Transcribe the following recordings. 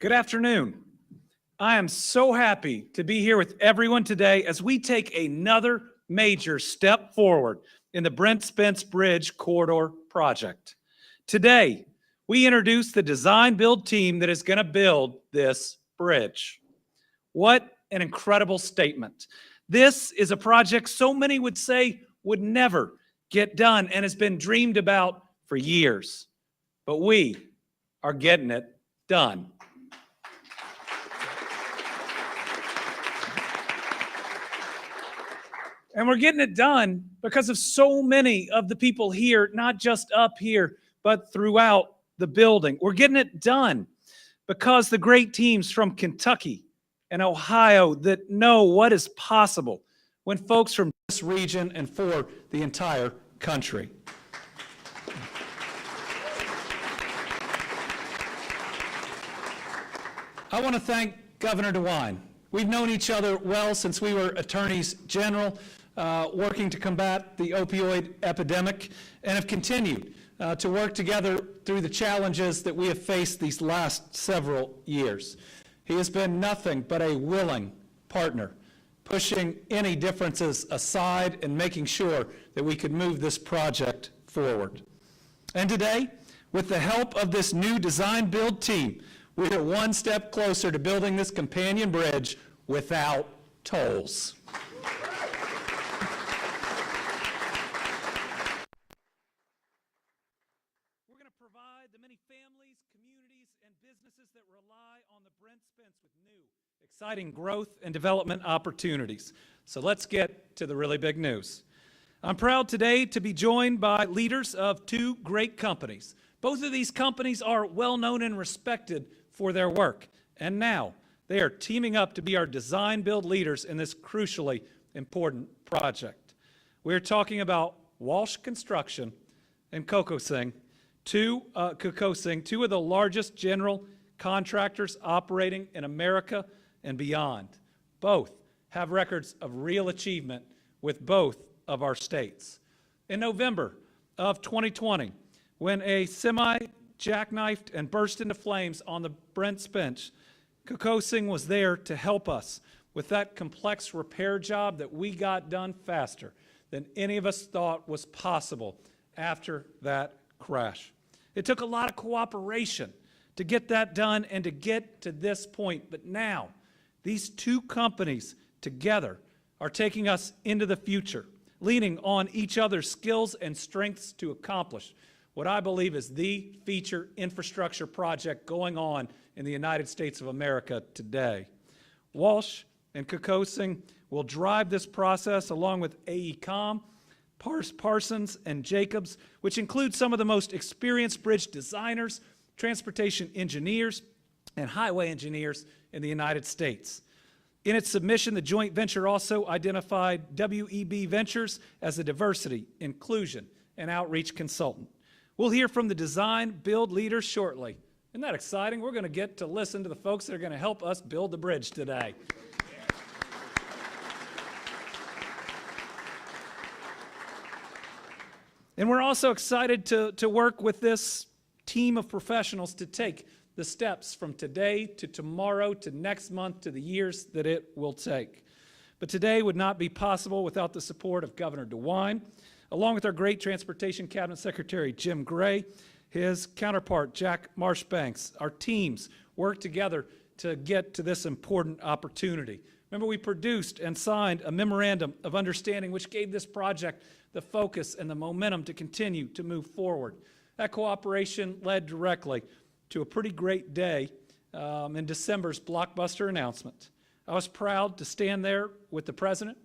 Good afternoon. I am so happy to be here with everyone today as we take another major step forward in the Brent Spence Bridge corridor project. Today, we introduce the design build team that is going to build this bridge. What an incredible statement. This is a project so many would say would never get done and has been dreamed about for years. But we are getting it done. And we're getting it done because of so many of the people here, not just up here, but throughout the building. We're getting it done because the great teams from Kentucky and Ohio that know what is possible when folks from this region and for the entire country. I want to thank Governor DeWine. We've known each other well since we were attorneys general, working to combat the opioid epidemic, and have continued to work together through the challenges that we have faced these last several years. He has been nothing but a willing partner, pushing any differences aside and making sure that we could move this project forward. And today, with the help of this new design build team, we're one step closer to building this companion bridge without tolls. We're going to provide the many families, communities, and businesses that rely on the Brent Spence with new, exciting growth and development opportunities. So let's get to the really big news. I'm proud today to be joined by leaders of two great companies. Both of these companies are well known and respected for their work, and now they are teaming up to be our design build leaders in this crucially important project. We're talking about Walsh Construction and Covington, two of the largest general contractors operating in America and beyond. Both have records of real achievement with both of our states. In November of 2020, when a semi jackknifed and burst into flames on the Brent Spence, Covington was there to help us with that complex repair job that we got done faster than any of us thought was possible after that crash. It took a lot of cooperation to get that done and to get to this point, but now these two companies together are taking us into the future, leaning on each other's skills and strengths to accomplish what I believe is the feature infrastructure project going on in the United States of America today. Walsh and Covington will drive this process along with AECOM, Parsons, and Jacobs, which includes some of the most experienced bridge designers, transportation engineers, and highway engineers in the United States. In its submission, the joint venture also identified WEB Ventures as a diversity, inclusion, and outreach consultant. We'll hear from the design build leaders shortly. Isn't that exciting? We're going to get to listen to the folks that are going to help us build the bridge today. And we're also excited to work with this team of professionals to take the steps from today to tomorrow to next month to the years that it will take. But today would not be possible without the support of Governor DeWine, along with our great Transportation Cabinet Secretary, Jim Gray, his counterpart, Jack Marshbanks. Our teams work together to get to this important opportunity. Remember, we produced and signed a memorandum of understanding which gave this project the focus and the momentum to continue to move forward. That cooperation led directly to a pretty great day in December's blockbuster announcement. I was proud to stand there with the President,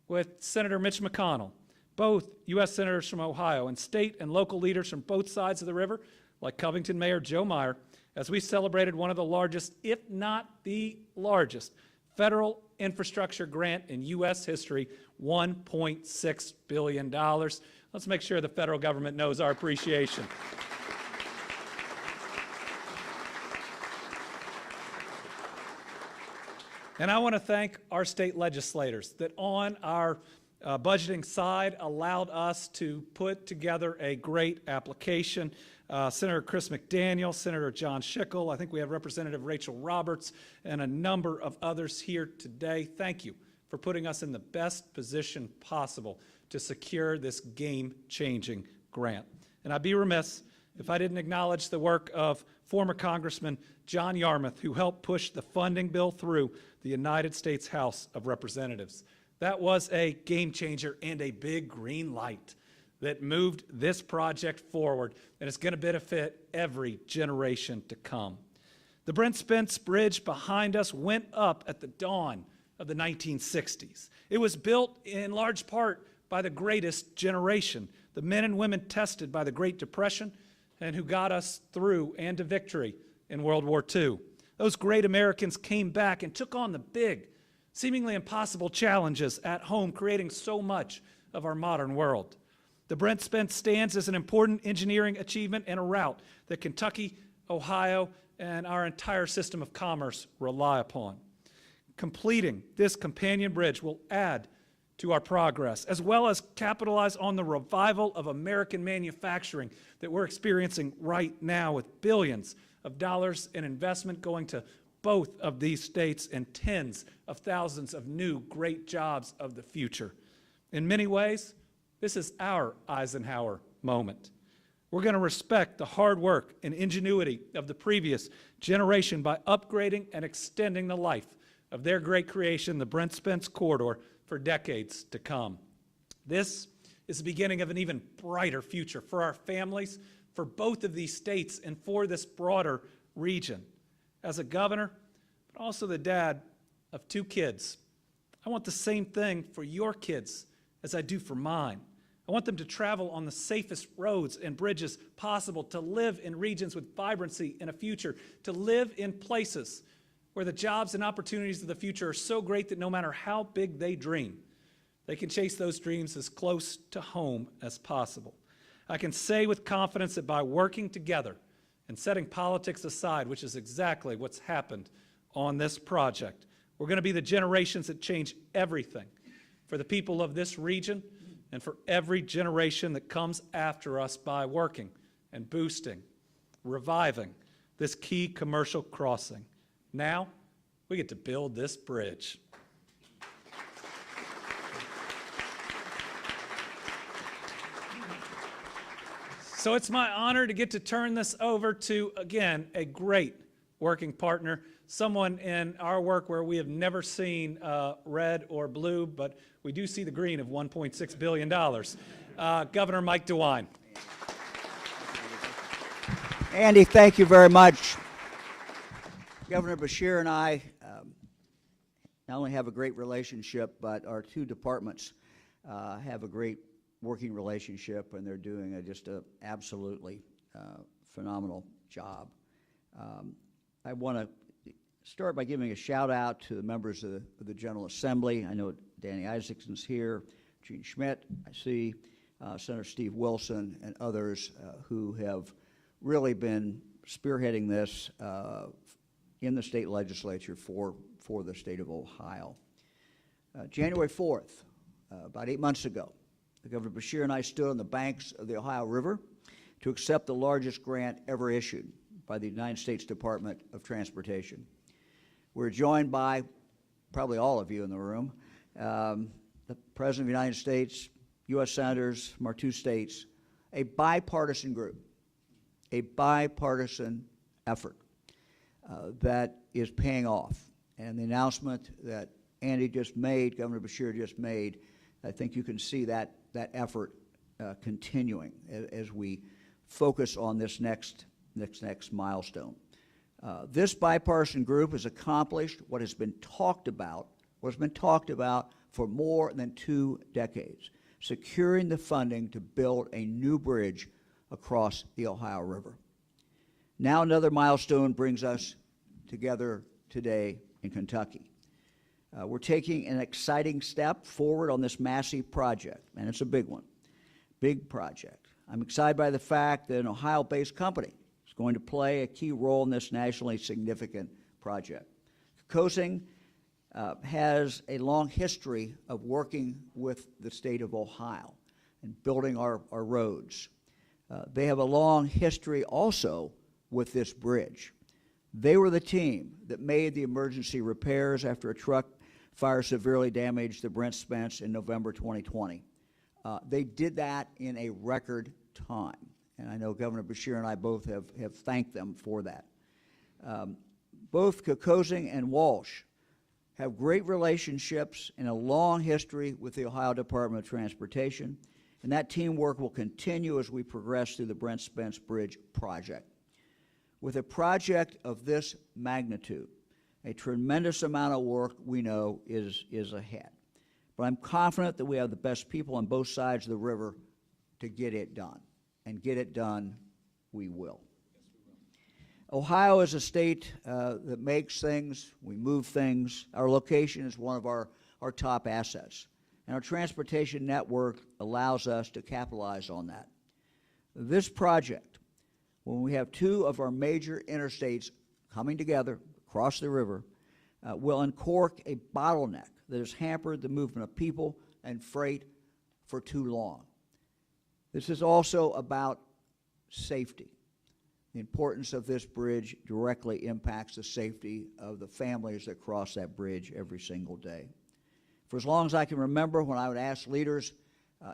with Senator Mitch McConnell, both U.S. Senators from Ohio, and state and local leaders from both sides of the river, like Covington Mayor Joe Meyer, as we celebrated one of the largest, if not the largest, federal infrastructure grant in U.S. history, $1.6 billion. Let's make sure the federal government knows our appreciation. And I want to thank our state legislators that on our budgeting side allowed us to put together a great application Senator Chris McDaniel, Senator John Schickel. I think we have Representative Rachel Roberts and a number of others here today. Thank you for putting us in the best position possible to secure this game-changing grant. And I'd be remiss if I didn't acknowledge the work of former Congressman John Yarmouth, who helped push the funding bill through the United States House of Representatives. That was a game changer and a big green light that moved this project forward, and it's going to benefit every generation to come. The Brent Spence Bridge behind us went up at the dawn of the 1960s. It was built in large part by the greatest generation, the men and women tested by the Great Depression and who got us through and to victory in World War II. Those great Americans came back and took on the big, seemingly impossible challenges at home, creating so much of our modern world. The Brent Spence stands as an important engineering achievement and a route that Kentucky, Ohio, and our entire system of commerce rely upon. Completing this companion bridge will add to our progress, as well as capitalize on the revival of American manufacturing that we're experiencing right now, with billions of dollars in investment going to both of these states and tens of thousands of new great jobs of the future. In many ways, this is our Eisenhower moment. We're going to respect the hard work and ingenuity of the previous generation by upgrading and extending the life of their great creation, the Brent Spence Corridor, for decades to come. This is the beginning of an even brighter future for our families, for both of these states, and for this broader region. As a governor, but also the dad of 2 kids, I want the same thing for your kids as I do for mine. I want them to travel on the safest roads and bridges possible, to live in regions with vibrancy and a future, to live in places where the jobs and opportunities of the future are so great that no matter how big they dream, they can chase those dreams as close to home as possible. I can say with confidence that by working together and setting politics aside, which is exactly what's happened on this project, we're going to be the generations that change everything for the people of this region and for every generation that comes after us by working and boosting, reviving this key commercial crossing. Now, we get to build this bridge. So it's my honor to get to turn this over to, again, a great working partner, someone in our work where we have never seen red or blue, but we do see the green of $1.6 billion. Governor Mike DeWine. Andy, thank you very much. Governor Beshear and I not only have a great relationship, but our 2 departments have a great working relationship, and they're doing just an absolutely phenomenal job. I want to start by giving a shout out to the members of the General Assembly. I know Danny Isaacson's here, Gene Schmidt, I see, Senator Steve Wilson, and others who have really been spearheading this in the state legislature for the state of Ohio. January 4th, about 8 months ago, Governor Beshear and I stood on the banks of the Ohio River to accept the largest grant ever issued by the United States Department of Transportation. We're joined by probably all of you in the room, the President of the United States, U.S. Senators from our 2 states, a bipartisan group, a bipartisan effort that is paying off. And the announcement that Andy just made, Governor Beshear just made, I think you can see that effort continuing as we focus on this next milestone. This bipartisan group has accomplished what has been talked about for more than 2 decades, securing the funding to build a new bridge across the Ohio River. Now another milestone brings us together today in Kentucky. We're taking an exciting step forward on this massive project, and it's a big one, big project. I'm excited by the fact that an Ohio-based company is going to play a key role in this nationally significant project. Covington has a long history of working with the state of Ohio and building our roads. They have a long history also with this bridge. They were the team that made the emergency repairs after a truck fire severely damaged the Brent Spence in November 2020. They did that in a record time, and I know Governor Beshear and I both have thanked them for that. Both Covington and Walsh have great relationships and a long history with the Ohio Department of Transportation, and that teamwork will continue as we progress through the Brent Spence Bridge project. With a project of this magnitude, a tremendous amount of work we know is ahead. But I'm confident that we have the best people on both sides of the river to get it done. And get it done, we will. Ohio is a state that makes things, we move things. Our location is one of our top assets. And our transportation network allows us to capitalize on that. This project, when we have two of our major interstates coming together across the river, will uncork a bottleneck that has hampered the movement of people and freight for too long. This is also about safety. The importance of this bridge directly impacts the safety of the families that cross that bridge every single day. For as long as I can remember, when I would ask leaders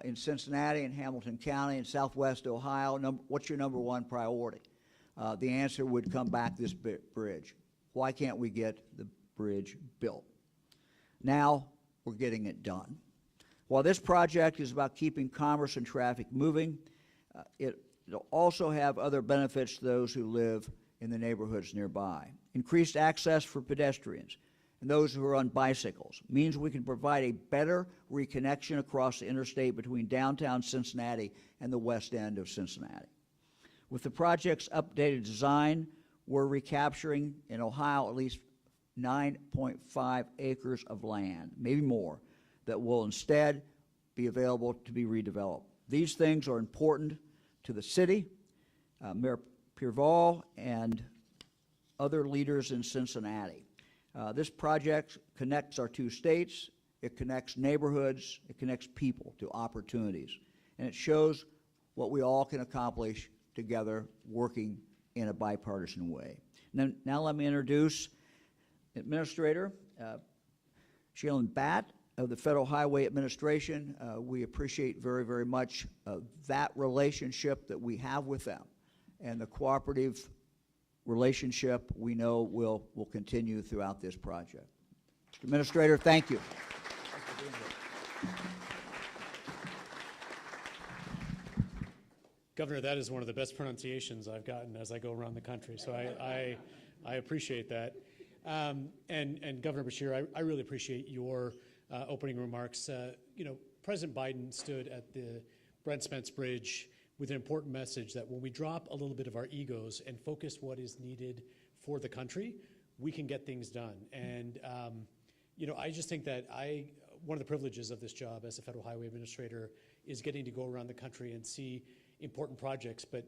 in Cincinnati and Hamilton County and Southwest Ohio, what's your number one priority? The answer would come back, this bridge. Why can't we get the bridge built? Now we're getting it done. While this project is about keeping commerce and traffic moving, it'll also have other benefits to those who live in the neighborhoods nearby. Increased access for pedestrians and those who are on bicycles means we can provide a better reconnection across the interstate between downtown Cincinnati and the west end of Cincinnati. With the project's updated design, we're recapturing in Ohio at least 9.5 acres of land, maybe more, that will instead be available to be redeveloped. These things are important to the city, Mayor Pierval, and other leaders in Cincinnati. This project connects our two states, it connects neighborhoods, it connects people to opportunities, and it shows what we all can accomplish together working in a bipartisan way. Now let me introduce Administrator Shailen Bhatt of the Federal Highway Administration. We appreciate very, very much that relationship that we have with them, and the cooperative relationship we know will continue throughout this project. Mr. Administrator, thank you. Governor, that is one of the best pronunciations I've gotten as I go around the country, so I appreciate that. And Governor Beshear, I really appreciate your opening remarks. You know, President Biden stood at the Brent Spence Bridge with an important message that when we drop a little bit of our egos and focus what is needed for the country, we can get things done. And, you know, I just think that one of the privileges of this job as a Federal Highway Administrator is getting to go around the country and see important projects. But,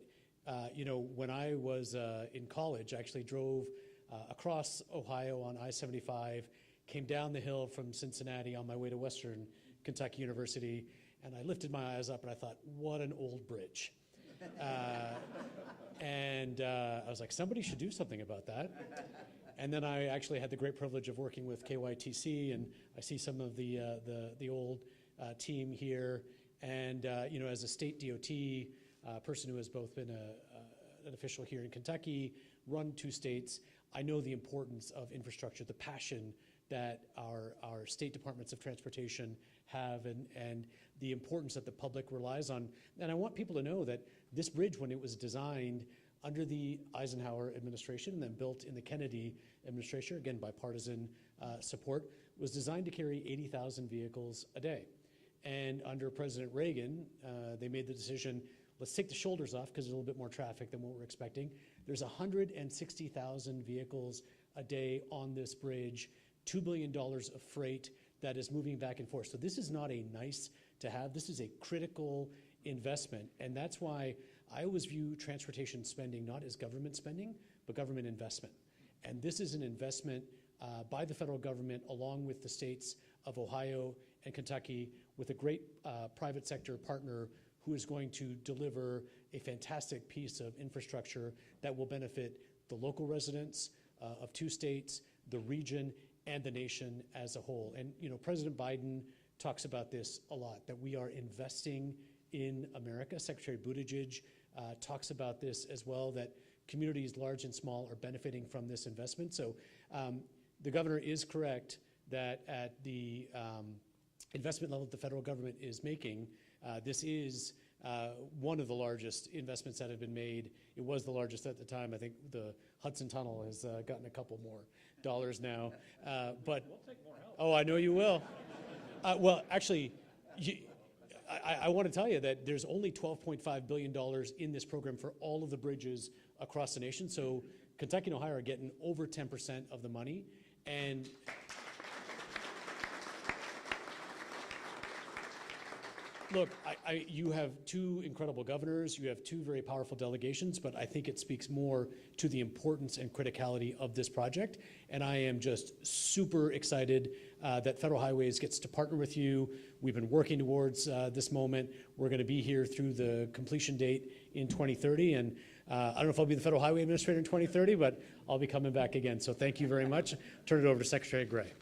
you know, when I was in college, I actually drove across Ohio on I-75, came down the hill from Cincinnati on my way to Western Kentucky University, and I lifted my eyes up and I thought, what an old bridge. And I was like, somebody should do something about that. And then I actually had the great privilege of working with KYTC, and I see some of the old team here. And you know, as a state DOT person who has both been an official here in Kentucky, run two states, I know the importance of infrastructure, the passion that our state departments of transportation have, and the importance that the public relies on. And I want people to know that this bridge, when it was designed under the Eisenhower administration and then built in the Kennedy administration, again bipartisan support, was designed to carry 80,000 vehicles a day. And under President Reagan, they made the decision, let's take the shoulders off because there's a little bit more traffic than what we're expecting. There's 160,000 vehicles a day on this bridge, $2 billion of freight that is moving back and forth. So this is not a nice to have, this is a critical investment. And that's why I always view transportation spending not as government spending, but government investment. And this is an investment by the federal government along with the states of Ohio and Kentucky with a great private sector partner who is going to deliver a fantastic piece of infrastructure that will benefit the local residents of 2 states, the region, and the nation as a whole. And President Biden talks about this a lot, that we are investing in America. Secretary Buttigieg talks about this as well, that communities large and small are benefiting from this investment. So the governor is correct that at the investment level that the federal government is making, this is one of the largest investments that have been made. It was the largest at the time. I think the Hudson Tunnel has gotten a couple more dollars now. But we'll take more help. Oh, I know you will. Well, actually, I want to tell you that there's only $12.5 billion in this program for all of the bridges across the nation. So Kentucky and Ohio are getting over 10% of the money. And look, you have 2 incredible governors, you have 2 very powerful delegations, but I think it speaks more to the importance and criticality of this project. And I am just super excited that Federal Highways gets to partner with you. We've been working towards this moment. We're going to be here through the completion date in 2030. And I don't know if I'll be the Federal Highway Administrator in 2030, but I'll be coming back again. So thank you very much. Turn it over to Secretary Gray.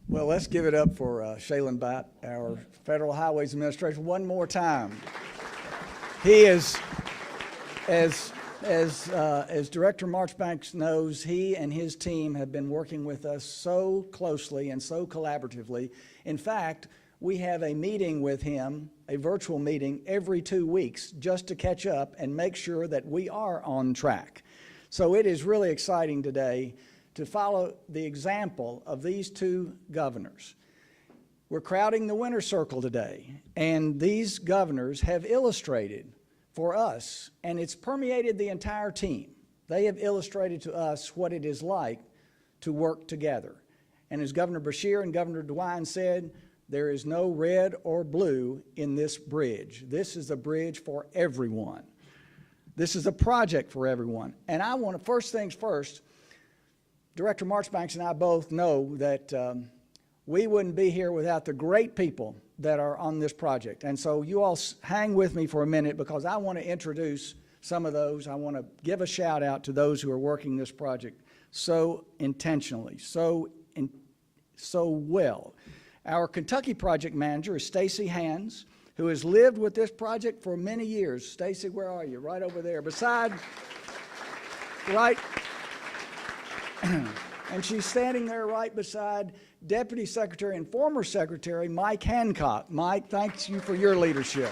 Well, let's give it up for Shailen Bhatt, our Federal Highways Administrator, one more time. He is, as Director Marchbanks knows, he and his team have been working with us so closely and so collaboratively. In fact, we have a meeting with him, a virtual meeting, every 2 weeks just to catch up and make sure that we are on track. So it is really exciting today to follow the example of these 2 governors. We're crowding the winner's circle today, and these governors have illustrated for us, and it's permeated the entire team. They have illustrated to us what it is like to work together. And as Governor Beshear and Governor DeWine said, there is no red or blue in this bridge. This is a bridge for everyone. This is a project for everyone. And I want to, first things first, Director Marchbanks and I both know that we wouldn't be here without the great people that are on this project. And so you all hang with me for a minute because I want to introduce some of those. I want to give a shout out to those who are working this project so intentionally, so well. Our Kentucky project manager is Stacy Hands, who has lived with this project for many years. Stacy, where are you? Right over there. Right. And she's standing there right beside Deputy Secretary and former Secretary Mike Hancock. Mike, thanks you for your leadership.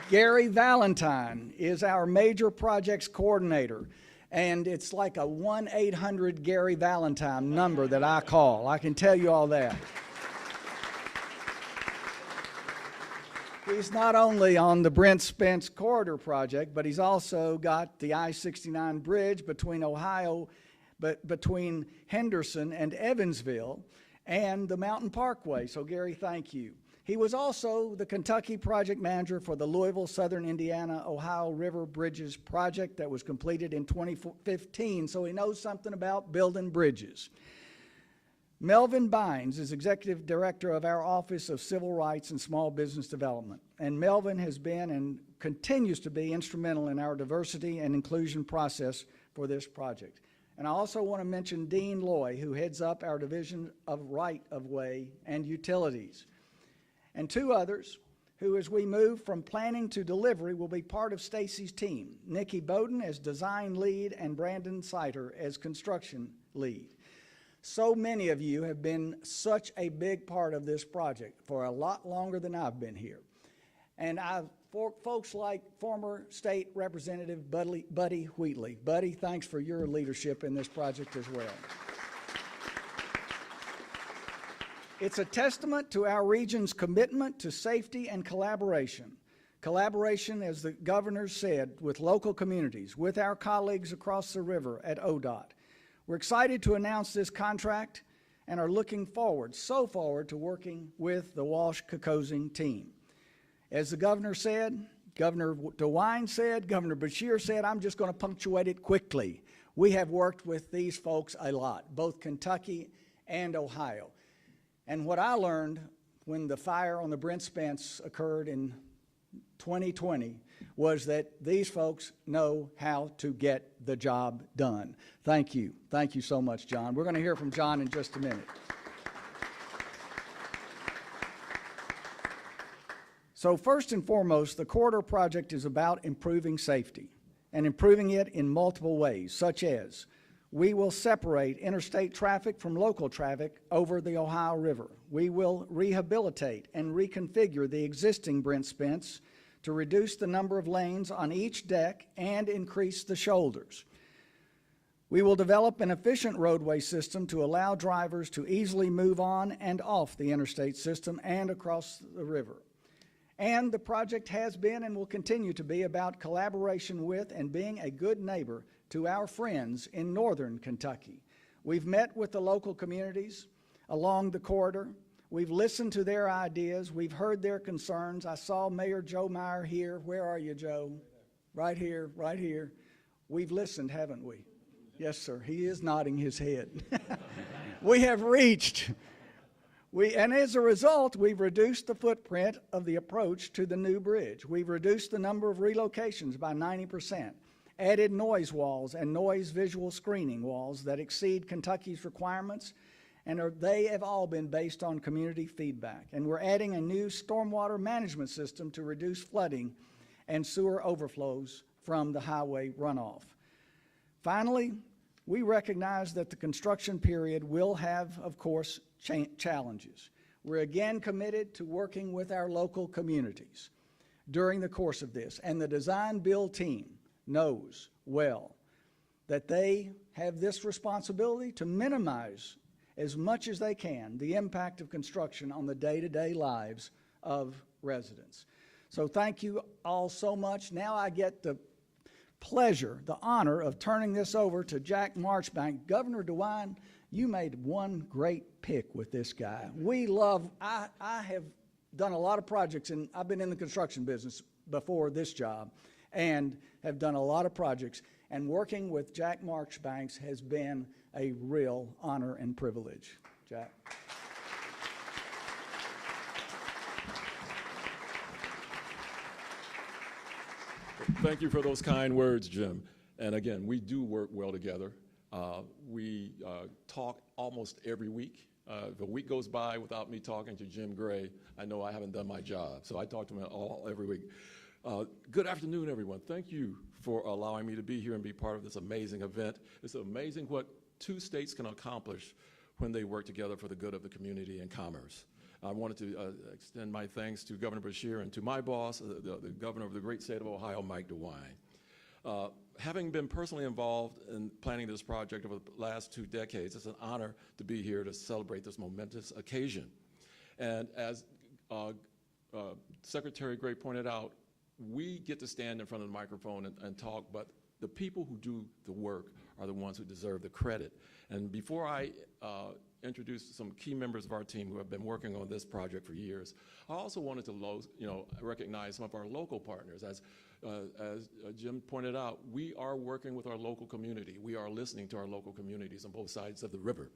Gary Valentine is our major projects coordinator, and it's like a 1-800 Valentine number that I call. I can tell you all that. He's not only on the Brent Spence Corridor project, but he's also got the I-69 bridge between between Henderson and Evansville, and the Mountain Parkway. So Gary, thank you. He was also the Kentucky project manager for the Louisville, Southern Indiana, Ohio River Bridges project that was completed in 2015, so he knows something about building bridges. Melvin Bynes is Executive Director of our Office of Civil Rights and Small Business Development. And Melvin has been and continues to be instrumental in our diversity and inclusion process for this project. And I also want to mention Dean Loy, who heads up our Division of Right-of-Way and Utilities. And 2 others who, as we move from planning to delivery, will be part of Stacy's team. Nikki Bowden as design lead and Brandon Seiter as construction lead. So many of you have been such a big part of this project for a lot longer than I've been here. And folks like former State Representative Buddy Wheatley. Buddy, thanks for your leadership in this project as well. It's a testament to our region's commitment to safety and collaboration. Collaboration, as the governor said, with local communities, with our colleagues across the river at ODOT. We're excited to announce this contract and are looking forward, so forward, to working with the Walsh-Kokosing team. As the governor said, Governor DeWine said, Governor Beshear said, I'm just going to punctuate it quickly. We have worked with these folks a lot, both Kentucky and Ohio. And what I learned when the fire on the Brent Spence occurred in 2020 was that these folks know how to get the job done. Thank you. Thank you so much, John. We're going to hear from John in just a minute. So first and foremost, the corridor project is about improving safety and improving it in multiple ways, such as we will separate interstate traffic from local traffic over the Ohio River. We will rehabilitate and reconfigure the existing Brent Spence to reduce the number of lanes on each deck and increase the shoulders. We will develop an efficient roadway system to allow drivers to easily move on and off the interstate system and across the river. And the project has been and will continue to be about collaboration with and being a good neighbor to our friends in northern Kentucky. We've met with the local communities along the corridor. We've listened to their ideas. We've heard their concerns. I saw Mayor Joe Meyer here. Where are you, Joe? Right here, right here. We've listened, haven't we? Yes, sir. He is nodding his head. We have reached. And as a result, we've reduced the footprint of the approach to the new bridge. We've reduced the number of relocations by 90%, added noise walls and noise visual screening walls that exceed Kentucky's requirements, and they have all been based on community feedback. And we're adding a new stormwater management system to reduce flooding and sewer overflows from the highway runoff. Finally, we recognize that the construction period will have, of course, challenges. We're again committed to working with our local communities during the course of this, and the design build team knows well that they have this responsibility to minimize as much as they can the impact of construction on the day-to-day lives of residents. So thank you all so much. Now I get the pleasure, the honor of turning this over to Jack Marchbank. Governor DeWine, you made one great pick with this guy. I have done a lot of projects, and I've been in the construction business before this job, and have done a lot of projects, and working with Jack Marchbanks has been a real honor and privilege. Jack. Thank you for those kind words, Jim. And again, we do work well together. We talk almost every week. If a week goes by without me talking to Jim Gray, I know I haven't done my job. So I talk to him every week. Good afternoon, everyone. Thank you for allowing me to be here and be part of this amazing event. It's amazing what two states can accomplish when they work together for the good of the community and commerce. I wanted to extend my thanks to Governor Beshear and to my boss, the governor of the great state of Ohio, Mike DeWine. Having been personally involved in planning this project over the last 2 decades, it's an honor to be here to celebrate this momentous occasion. And as Secretary Gray pointed out, we get to stand in front of the microphone and talk, but the people who do the work are the ones who deserve the credit. And before I introduce some key members of our team who have been working on this project for years, I also wanted to recognize some of our local partners. As Jim pointed out, we are working with our local community. We are listening to our local communities on both sides of the river.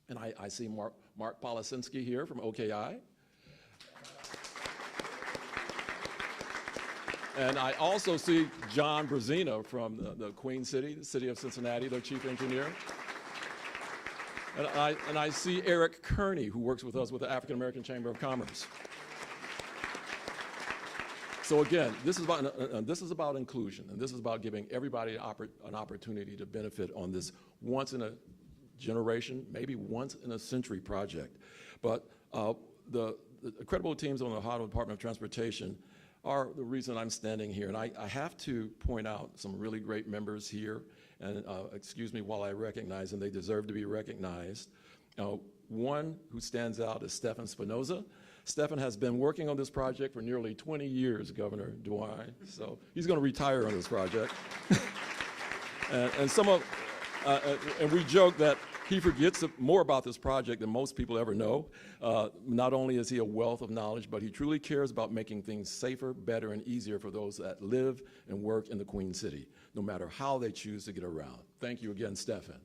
And I see Mark Polisinski here from OKI. And I also see John Brazino from the Queen City, the city of Cincinnati, their chief engineer. And I see Eric Kearney, who works with us with the African American Chamber of Commerce. So again, this is about inclusion, and this is about giving everybody an opportunity to benefit on this once in a generation, maybe once in a century project. But the credible teams on the Ohio Department of Transportation are the reason I'm standing here. And I have to point out some really great members here, and excuse me while I recognize them, they deserve to be recognized. One who stands out is Stephen Spinoza. Stephen has been working on this project for nearly 20 years, Governor DeWine, so he's going to retire on this project. and we joke that He forgets more about this project than most people ever know. Not only is he a wealth of knowledge, but he truly cares about making things safer, better, and easier for those that live and work in the Queen City, no matter how they choose to get around. Thank you again, Stefan.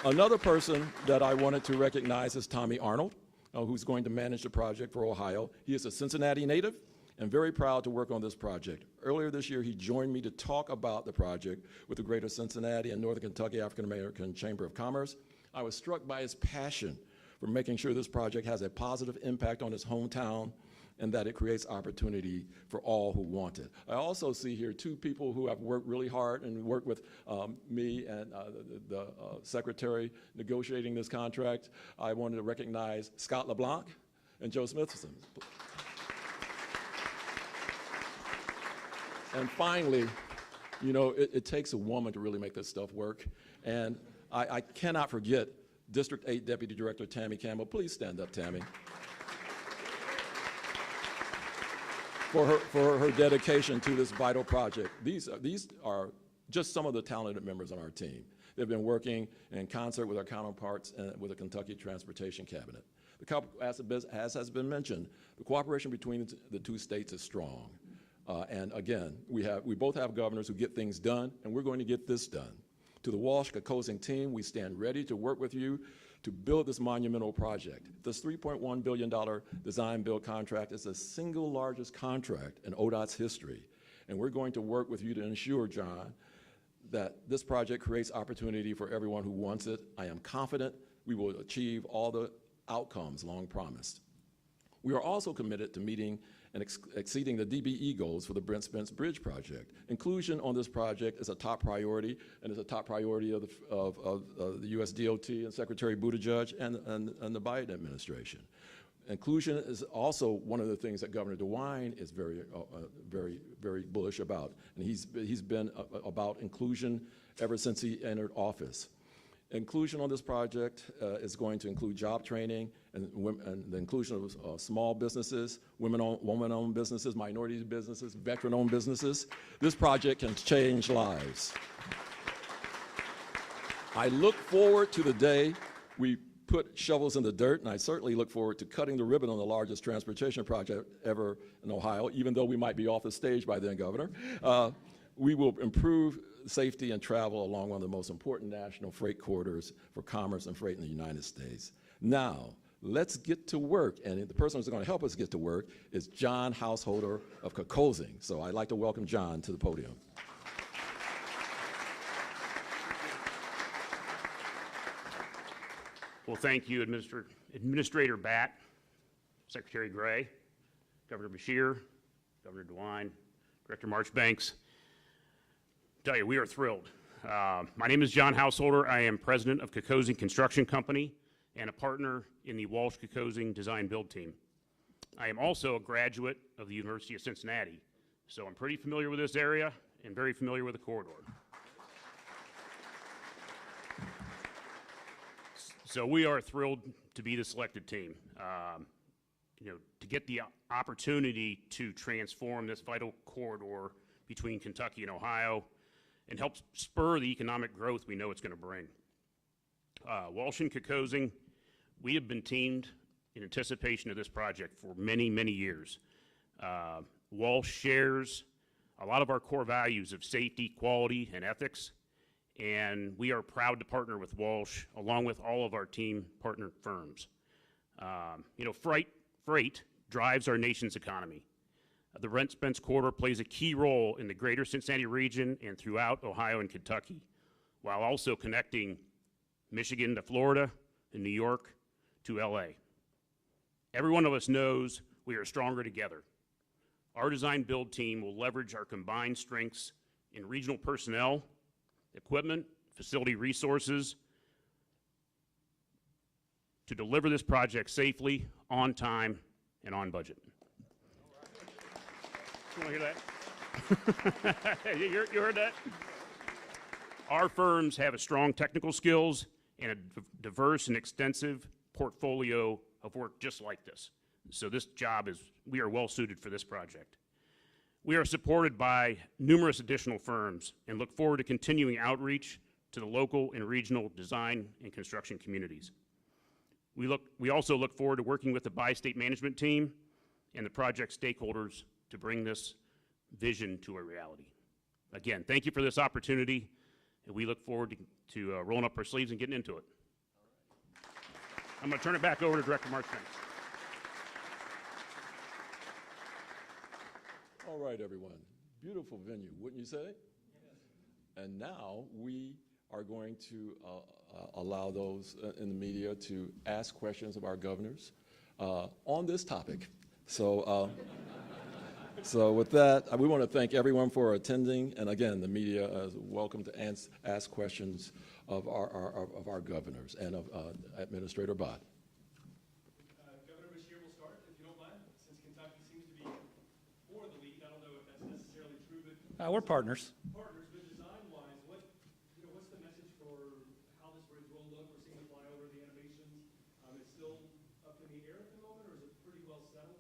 Another person that I wanted to recognize is Tommy Arnold, who's going to manage the project for Ohio. He is a Cincinnati native and very proud to work on this project. Earlier this year, he joined me to talk about the project with the Greater Cincinnati and Northern Kentucky African American Chamber of Commerce. I was struck by his passion for making sure this project has a positive impact on his hometown and that it creates opportunity for all who want it. I also see here two people who have worked really hard and worked with me and the secretary negotiating this contract. I wanted to recognize Scott LeBlanc and Joe Smithson. And finally, you know, it takes a woman to really make this stuff work. And I cannot forget District 8 Deputy Director Tammy Campbell. Please stand up, Tammy. For her dedication to this vital project. These are just some of the talented members on our team. They've been working in concert with our counterparts with the Kentucky Transportation Cabinet. As has been mentioned, the cooperation between the two states is strong. And again, we both have governors who get things done, and we're going to get this done. To the Walsh-Kocosing team, we stand ready to work with you to build this monumental project. This $3.1 billion design-build contract is the single largest contract in ODOT's history. And we're going to work with you to ensure, John, that this project creates opportunity for everyone who wants it. I am confident we will achieve all the outcomes long promised. We are also committed to meeting and exceeding the DBE goals for the Brent Spence Bridge project. Inclusion on this project is a top priority, and is a top priority of the U.S. DOT and Secretary Buttigieg and the Biden administration. Inclusion is also one of the things that Governor DeWine is very bullish about, and he's been about inclusion ever since he entered office. Inclusion on this project is going to include job training and the inclusion of small businesses, woman-owned businesses, minority businesses, veteran-owned businesses. This project can change lives. I look forward to the day we put shovels in the dirt, and I certainly look forward to cutting the ribbon on the largest transportation project ever in Ohio, even though we might be off the stage by then, Governor. We will improve safety and travel along one of the most important national freight corridors for commerce and freight in the United States. Now, let's get to work, and the person who's going to help us get to work is John Householder of Kocosing. So I'd like to welcome John to the podium. Well, thank you, Administrator Batt, Secretary Gray, Governor Beshear, Governor DeWine, Director Marchbanks. Tell you, we are thrilled. My name is John Householder. I am president of Kocosing Construction Company and a partner in the Walsh-Kocosing Design Build team. I am also a graduate of the University of Cincinnati, so I'm pretty familiar with this area and very familiar with the corridor. So we are thrilled to be the selected team. To get the opportunity to transform this vital corridor between Kentucky and Ohio and help spur the economic growth we know it's going to bring. Walsh and Kocosing, we have been teamed in anticipation of this project for many, many years. Walsh shares a lot of our core values of safety, quality, and ethics, and we are proud to partner with Walsh along with all of our team partner firms. Freight drives our nation's economy. The Brent Spence corridor plays a key role in the greater Cincinnati region and throughout Ohio and Kentucky, while also connecting Michigan to Florida and New York to LA. Every one of us knows we are stronger together. Our design build team will leverage our combined strengths in regional personnel, equipment, facility resources to deliver this project safely, on time, and on budget. You want to hear that? You heard that? Our firms have a strong technical skills and a diverse and extensive portfolio of work just like this. So this job we are well suited for this project. We are supported by numerous additional firms and look forward to continuing outreach to the local and regional design and construction communities. We also look forward to working with the bi-state management team and the project stakeholders to bring this vision to a reality. Again, thank you for this opportunity, and we look forward to rolling up our sleeves and getting into it. I'm going to turn it back over to Director Mark Spence. All right, everyone. Beautiful venue, wouldn't you say? Yes. And now we are going to allow those in the media to ask questions of our governors on this topic. So, so with that, we want to thank everyone for attending. And again, the media is welcome to ask questions of our governors and of Administrator Bott. Governor Beshear will start, if you don't mind, since Kentucky seems to be for the lead. I don't know if that's necessarily true, but we're partners. Partners, but design-wise, what's the message for how this bridge will look? We're seeing the flyover, the animations. It's still up in the air at the moment, or is it pretty well settled?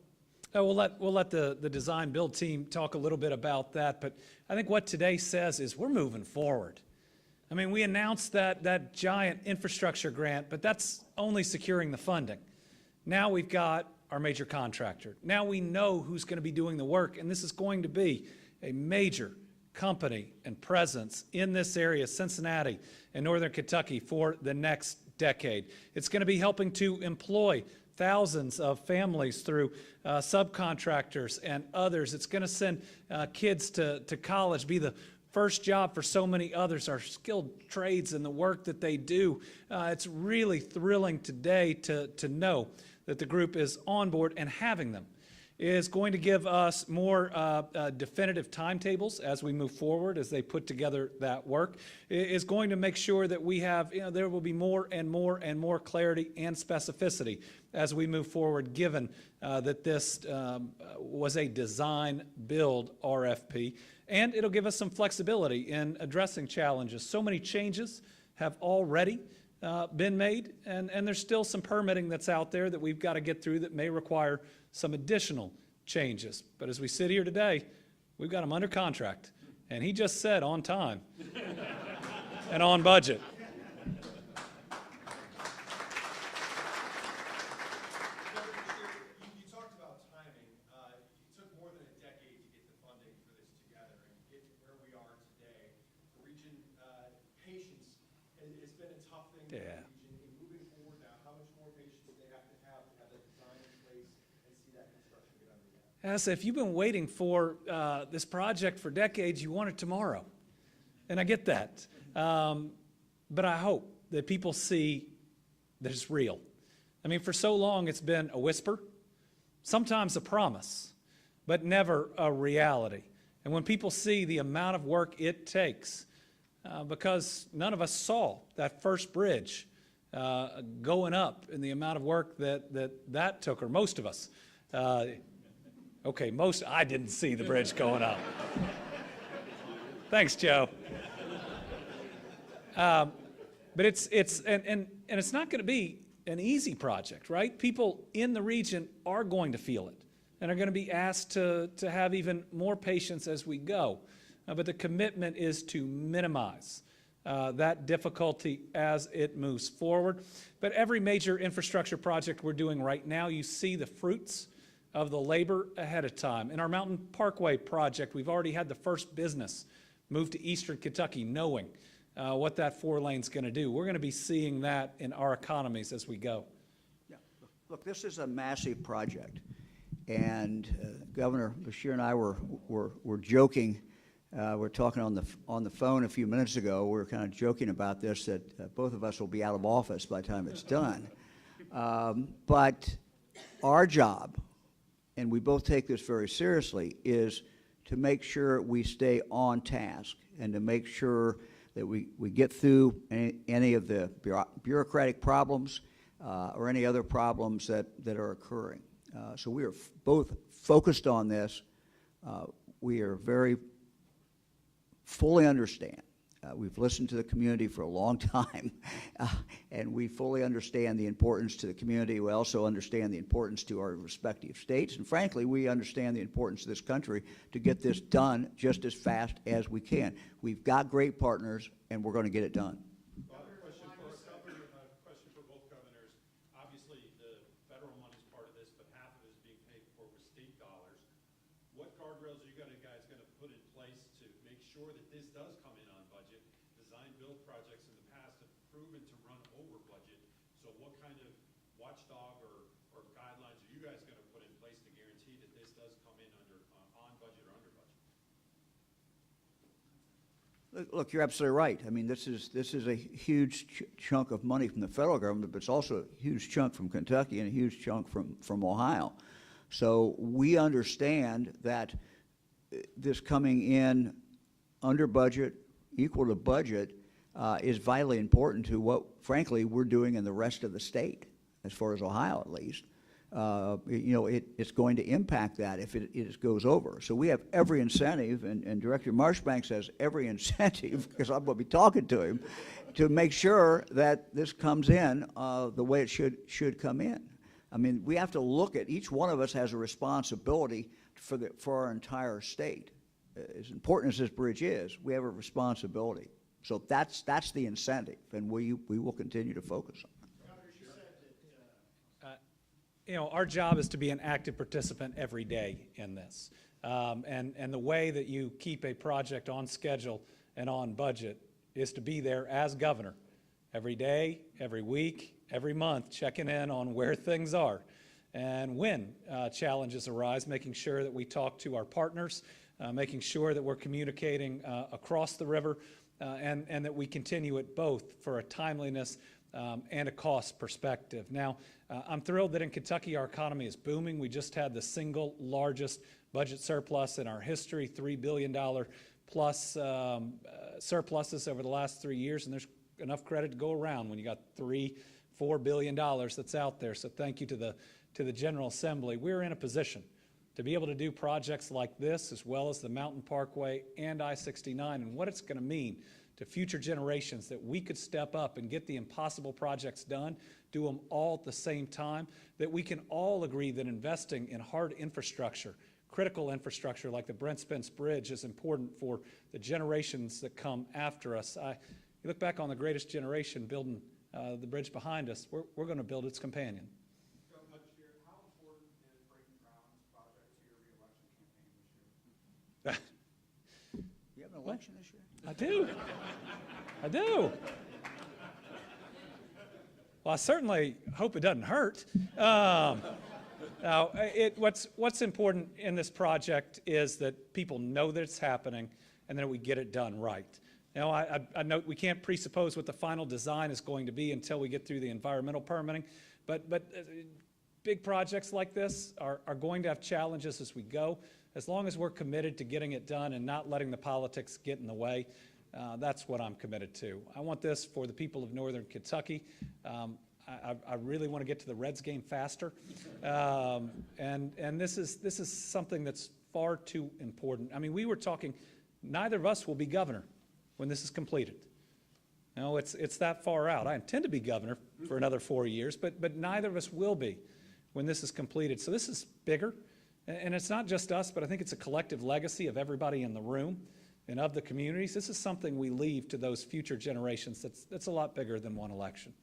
We'll let the design build team talk a little bit about that, but I think what today says is we're moving forward. I mean, we announced that giant infrastructure grant, but that's only securing the funding. Now we've got our major contractor. Now we know who's going to be doing the work, and this is going to be a major company and presence in this area, Cincinnati and Northern Kentucky, for the next decade. It's going to be helping to employ thousands of families through subcontractors and others. It's going to send kids to college, be the first job for so many others, our skilled trades and the work that they do. It's really thrilling today to know that the group is on board, and having them is going to give us more definitive timetables as we move forward, as they put together that work. It is going to make sure that we have, there will be more and more and more clarity and specificity as we move forward, given that this was a design build RFP. And it'll give us some flexibility in addressing challenges. So many changes have already been made, and there's still some permitting that's out there that we've got to get through that may require some additional changes. But as we sit here today, we've got him under contract, and he just said on time and on budget. You talked about timing. It took more than a decade to get the funding for this together and get to where we are today. The region, patience has been a tough thing for the region. In moving forward now, how much more patience do they have to have that design in place and see that construction get underway? As if you've been waiting for this project for decades, you want it tomorrow. And I get that. But I hope that people see that it's real. I mean, for so long it's been a whisper, sometimes a promise, but never a reality. And when people see the amount of work it takes, because none of us saw that first bridge going up and the amount of work that took, or most of us. Okay, I didn't see the bridge going up. Thanks, Joe. But it's not going to be an easy project, right? People in the region are going to feel it and are going to be asked to have even more patience as we go. But the commitment is to minimize that difficulty as it moves forward. But every major infrastructure project we're doing right now, you see the fruits of the labor ahead of time. In our Mountain Parkway project, we've already had the first business move to Eastern Kentucky knowing what that 4-lane's going to do. We're going to be seeing that in our economies as we go. Yeah. Look, this is a massive project, and Governor Beshear and I were joking. We're talking on the phone a few minutes ago. We were kind of joking about this, that both of us will be out of office by the time it's done. But our job, and we both take this very seriously, is to make sure we stay on task and to make sure that we get through any of the bureaucratic problems or any other problems that are occurring. So we are both focused on this. We are very fully understand. We've listened to the community for a long time, and we fully understand the importance to the community. We also understand the importance to our respective states, and frankly, we understand the importance of this country to get this done just as fast as we can. We've got great partners, and we're going to get it done. what guardrails are you guys gonna put in place to make sure that this does come in on budget? Design build projects in the past have proven to run over budget. So what kind of watchdog or guidelines are you guys gonna put in place to guarantee that this does come in on budget or under budget? Look, you're absolutely right. I mean, this is a huge chunk of money from the federal government, but it's also a huge chunk from Kentucky and a huge chunk from Ohio. So we understand that this coming in under budget, equal to budget, is vitally important to what, frankly, we're doing in the rest of the state, as far as Ohio at least. It's going to impact that if it goes over. So we have every incentive, and Director Marshbanks has every incentive, because I'm going to be talking to him, to make sure that this comes in the way it should come in. I mean, we have to look at, each one of us has a responsibility for our entire state. As important as this bridge is, we have a responsibility. So that's the incentive, and we will continue to focus on it. Our job is to be an active participant every day in this. And the way that you keep a project on schedule and on budget is to be there as governor every day, every week, every month, checking in on where things are. And when challenges arise, making sure that we talk to our partners, making sure that we're communicating across the river, and that we continue it both for a timeliness and a cost perspective. Now, I'm thrilled that in Kentucky our economy is booming. We just had the single largest budget surplus in our history, $3 billion plus surpluses over the last 3 years, and there's enough credit to go around when you got $4 billion that's out there. So thank you to the General Assembly. We're in a position to be able to do projects like this, as well as the Mountain Parkway and I-69, and what it's going to mean to future generations, that we could step up and get the impossible projects done, do them all at the same time, that we can all agree that investing in hard infrastructure, critical infrastructure like the Brent Spence Bridge, is important for the generations that come after us. You look back on the greatest generation building the bridge behind us, we're going to build its companion. How important is breaking ground on this project to your reelection campaign this year? You have an election this year? I do. I do. Well, I certainly hope it doesn't hurt. Now, what's important in this project is that people know that it's happening and that we get it done right. Now, I note we can't presuppose what the final design is going to be until we get through the environmental permitting, but big projects like this are going to have challenges as we go. As long as we're committed to getting it done and not letting the politics get in the way, that's what I'm committed to. I want this for the people of Northern Kentucky. I really want to get to the Reds game faster, and this is something that's far too important. I mean, we were talking, neither of us will be governor when this is completed. No, it's that far out. I intend to be governor for another 4 years, but neither of us will be when this is completed. So this is bigger. And it's not just us, but I think it's a collective legacy of everybody in the room and of the communities. This is something we leave to those future generations that's a lot bigger than one election.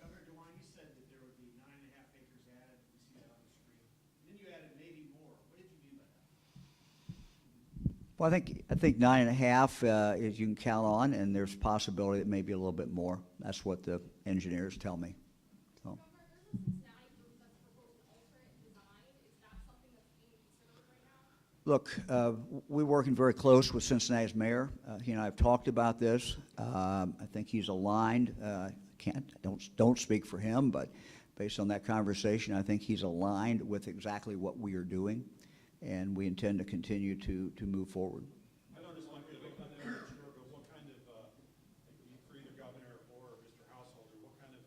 Governor DeWine, you said that there would be 9.5 acres added. We see that on the screen. And then you added maybe more. What did you mean by that? Well, I think 9.5 is you can count on, and there's a possibility that maybe a little bit more. That's what the engineers tell me. So. Look, we're working very close with Cincinnati's mayor. He and I have talked about this. I think he's aligned. Don't speak for him, but based on that conversation, I think he's aligned with exactly what we are doing, and we intend to continue to move forward. I know this might be a bit unnecessary, but what kind of, for either governor or Mr. Householder, what kind of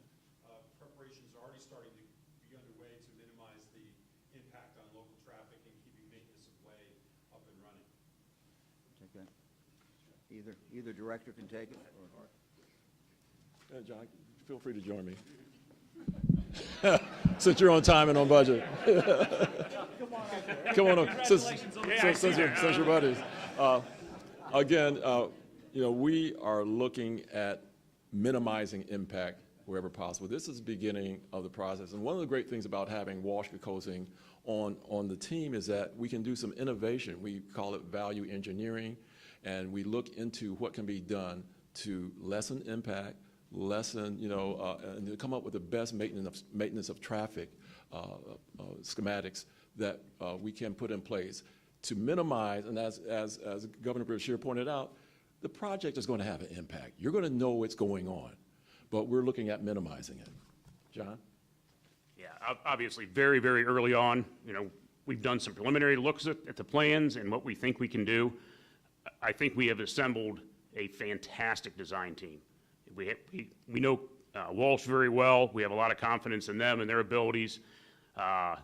preparations are already starting to be underway to minimize the impact on local traffic and keeping maintenance of way up and running? Take that. Either director can take it. Or... John, feel free to join me. Since you're on time and on budget. Come on up. Since you're buddies. Again, we are looking at minimizing impact wherever possible. This is the beginning of the process. And one of the great things about having Walsh-Kokosing on the team is that we can do some innovation. We call it value engineering, and we look into what can be done to lessen impact, lessen, and to come up with the best maintenance of traffic schematics that we can put in place to minimize, and as Governor Beshear pointed out, the project is going to have an impact. You're going to know what's going on, but we're looking at minimizing it. John? Yeah, obviously, very, very early on, we've done some preliminary looks at the plans and what we think we can do. I think we have assembled a fantastic design team. We know Walsh very well. We have a lot of confidence in them and their abilities. I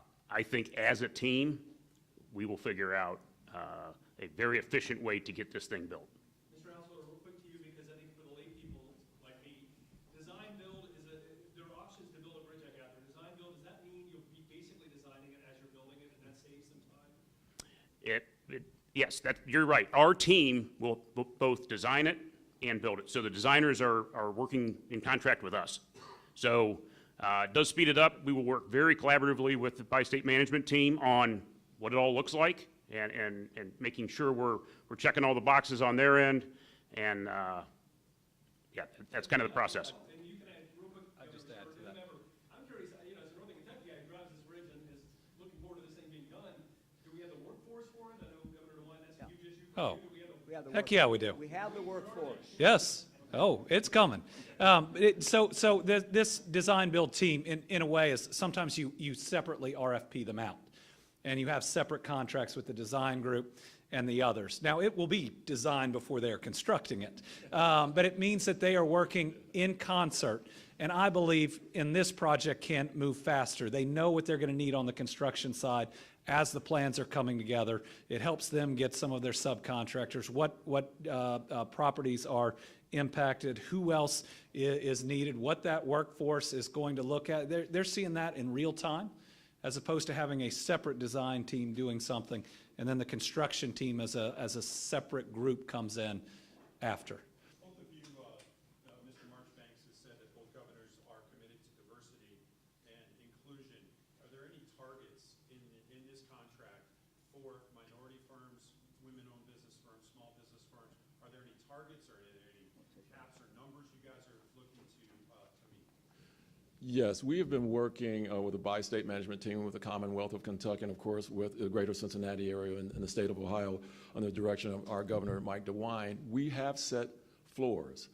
think as a team, we will figure out a very efficient way to get this thing built. Mr. Householder, real quick to you, because I think for the lay people like me, design build there are options to build a bridge, I gather. Design build, does that mean you'll be basically designing it as you're building it, and that saves some time? Yes, you're right. Our team will both design it and build it. So the designers are working in contract with us. So it does speed it up. We will work very collaboratively with the bi-state management team on what it all looks like and making sure we're checking all the boxes on their end. And yeah, that's kind of the process. And you can add real quick. I'll just add to that. I'm curious, as a Northern Kentucky guy who drives this bridge and is looking forward to this thing being done, do we have the workforce for it? I know Governor DeWine, that's a huge issue. Oh, Do we have We have the heck work- yeah, we do. We have the workforce. Yes. Oh, it's coming. So this design build team, in a way, is sometimes you separately RFP them out, and you have separate contracts with the design group and the others. Now, it will be designed before they are constructing it, but it means that they are working in concert. And I believe in this project can move faster. They know what they're going to need on the construction side as the plans are coming together. It helps them get some of their subcontractors, what properties are impacted, who else is needed, what that workforce is going to look at. They're seeing that in real time, as opposed to having a separate design team doing something, and then the construction team as a separate group comes in after. Both of you, Mr. Marchbanks has said that both governors are committed to diversity and inclusion. Are there any targets in this contract for minority firms, women-owned business firms, small business firms? Are there any targets or are there any caps or numbers you guys are looking to meet? Yes, we have been working with the bi-state management team, with the Commonwealth of Kentucky, and of course with the greater Cincinnati area and the state of Ohio under the direction of our governor, Mike DeWine. We have set floors.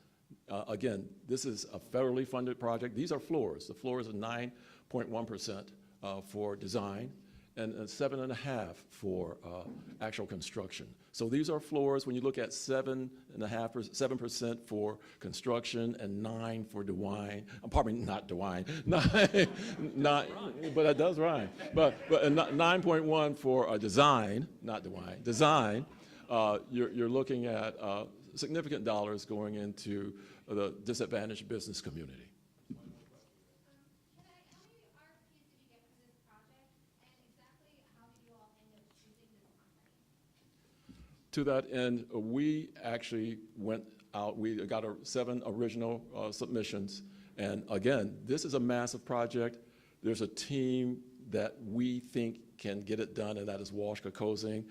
Again, this is a federally funded project. These are floors. The floors are 9.1% for design and 7.5% for actual construction. So these are floors. When you look at 7% for construction and 9% for DeWine, probably not DeWine, 9, but that does rhyme. But 9.1 for design, not DeWine, design. You're looking at significant dollars going into the disadvantaged business community. To that end, we actually went out, we got 7 original submissions, and again, this is a massive project. There's a team that we think can get it done, and that is Walsh Kokosing.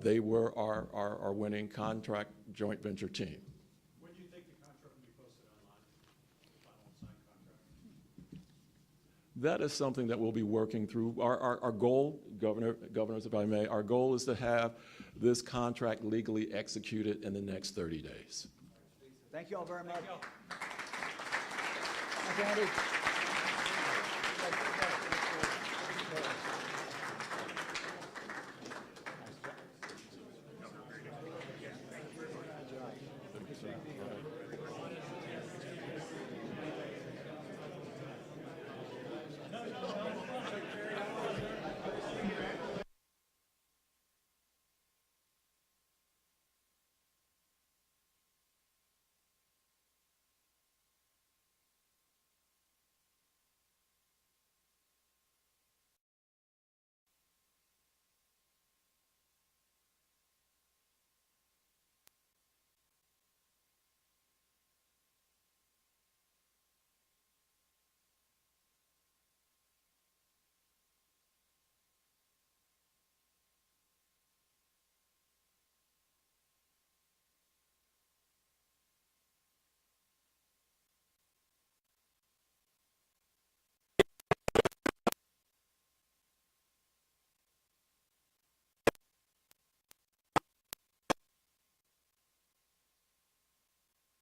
They were our winning contract joint venture team. When do you think the contract will be posted online, the final signed contract? That is something that we'll be working through. Our goal, governors, if I may, our goal is to have this contract legally executed in the next 30 days. Thank you all very much. Thank you, Andy.